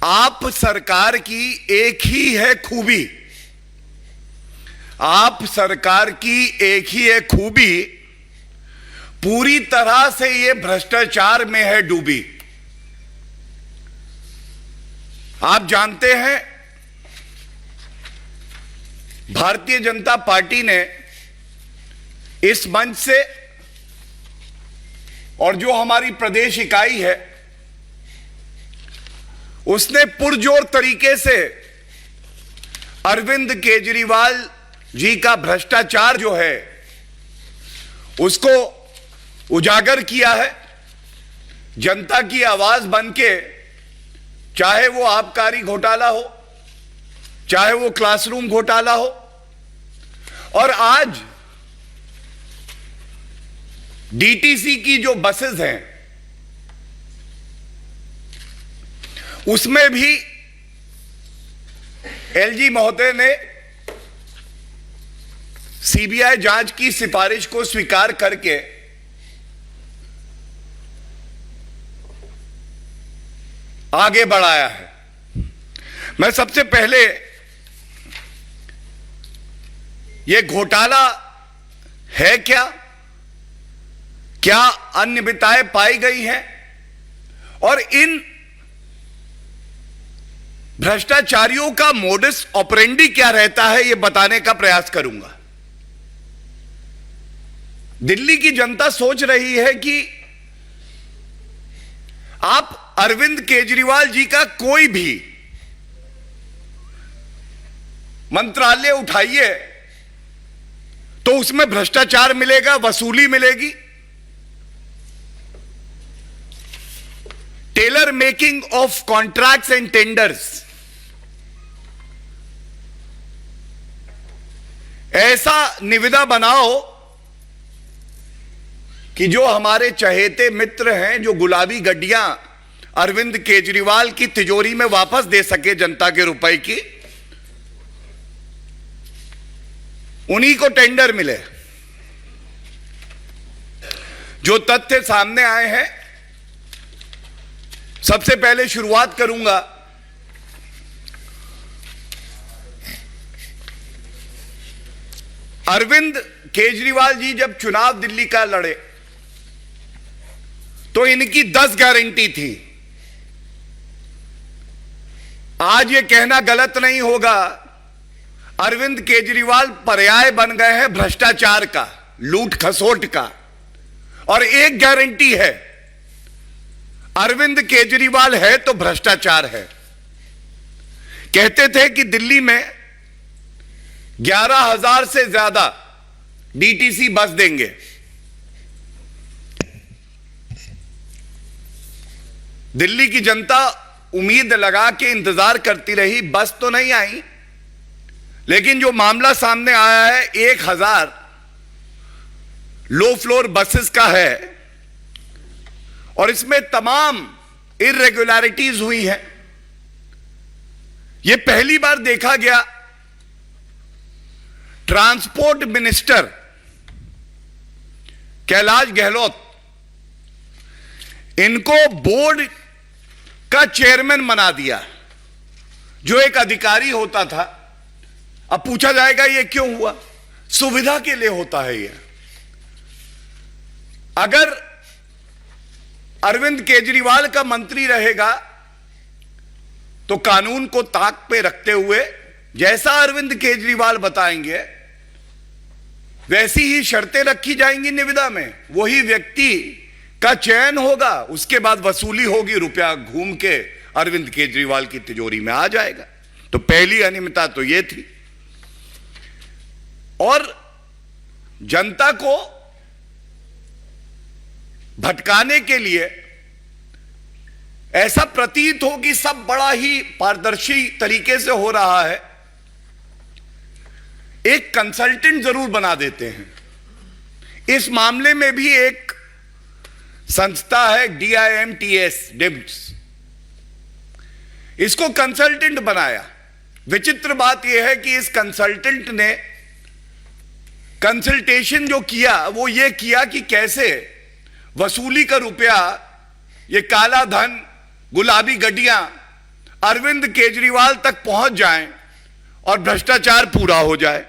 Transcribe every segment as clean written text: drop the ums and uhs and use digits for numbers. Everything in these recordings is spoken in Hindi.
आप सरकार की एक ही है खूबी, आप सरकार की एक ही है खूबी, पूरी तरह से ये भ्रष्टाचार में है डूबी। आप जानते हैं भारतीय जनता पार्टी ने इस मंच से और जो हमारी प्रदेश इकाई है उसने पुरजोर तरीके से अरविंद केजरीवाल जी का भ्रष्टाचार जो है उसको उजागर किया है। जनता की आवाज बनके, चाहे वो आबकारी घोटाला हो, चाहे वो क्लासरूम घोटाला हो, और आज डीटीसी की जो बसेस हैं उसमें भी एलजी महोदय ने सीबीआई जांच की सिफारिश को स्वीकार करके आगे बढ़ाया है। मैं सबसे पहले यह घोटाला है क्या, क्या अनियमितताएं पाई गई हैं और इन भ्रष्टाचारियों का मोडस ऑपरेंडी क्या रहता है, यह बताने का प्रयास करूंगा। दिल्ली की जनता सोच रही है कि आप अरविंद केजरीवाल जी का कोई भी मंत्रालय उठाइए तो उसमें भ्रष्टाचार मिलेगा, वसूली मिलेगी। Tailor making of contracts and tenders, ऐसा निविदा बनाओ कि जो हमारे चहेते मित्र हैं, जो गुलाबी गड्डियां अरविंद केजरीवाल की तिजोरी में वापस दे सके जनता के रुपए की, उन्हीं को टेंडर मिले। जो तथ्य सामने आए हैं, सबसे पहले शुरुआत करूंगा अरविंद केजरीवाल जी जब चुनाव दिल्ली का लड़े तो इनकी 10 गारंटी थी। आज यह कहना गलत नहीं होगा, अरविंद केजरीवाल पर्याय बन गए हैं भ्रष्टाचार का, लूट खसोट का। और एक गारंटी है, अरविंद केजरीवाल है तो भ्रष्टाचार है। कहते थे कि दिल्ली में 11,000 से ज्यादा डीटीसी बस देंगे। दिल्ली की जनता उम्मीद लगा के इंतजार करती रही, बस तो नहीं आई, लेकिन जो मामला सामने आया है 1,000 लो फ्लोर बसेस का है और इसमें तमाम इर्रेगुलरिटीज हुई हैं। यह पहली बार देखा गया ट्रांसपोर्ट मिनिस्टर कैलाश गहलोत, इनको बोर्ड का चेयरमैन बना दिया, जो एक अधिकारी होता था। अब पूछा जाएगा यह क्यों हुआ? सुविधा के लिए होता है यह। अगर अरविंद केजरीवाल का मंत्री रहेगा तो कानून को ताक पे रखते हुए जैसा अरविंद केजरीवाल बताएंगे वैसी ही शर्तें रखी जाएंगी निविदा में, वही व्यक्ति का चयन होगा, उसके बाद वसूली होगी, रुपया घूम के अरविंद केजरीवाल की तिजोरी में आ जाएगा। तो पहली अनियमितता तो यह थी। और जनता को भटकाने के लिए ऐसा प्रतीत हो कि सब बड़ा ही पारदर्शी तरीके से हो रहा है, एक कंसल्टेंट जरूर बना देते हैं। इस मामले में भी एक संस्था है DIMTS, इसको कंसल्टेंट बनाया। विचित्र बात यह है कि इस कंसल्टेंट ने कंसल्टेशन जो किया वो ये किया कि कैसे वसूली का रुपया, ये काला धन, गुलाबी गड्डियां अरविंद केजरीवाल तक पहुंच जाएं और भ्रष्टाचार पूरा हो जाए।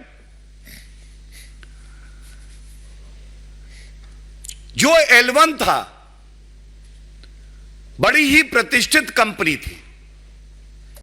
जो L1 था, बड़ी ही प्रतिष्ठित कंपनी थी,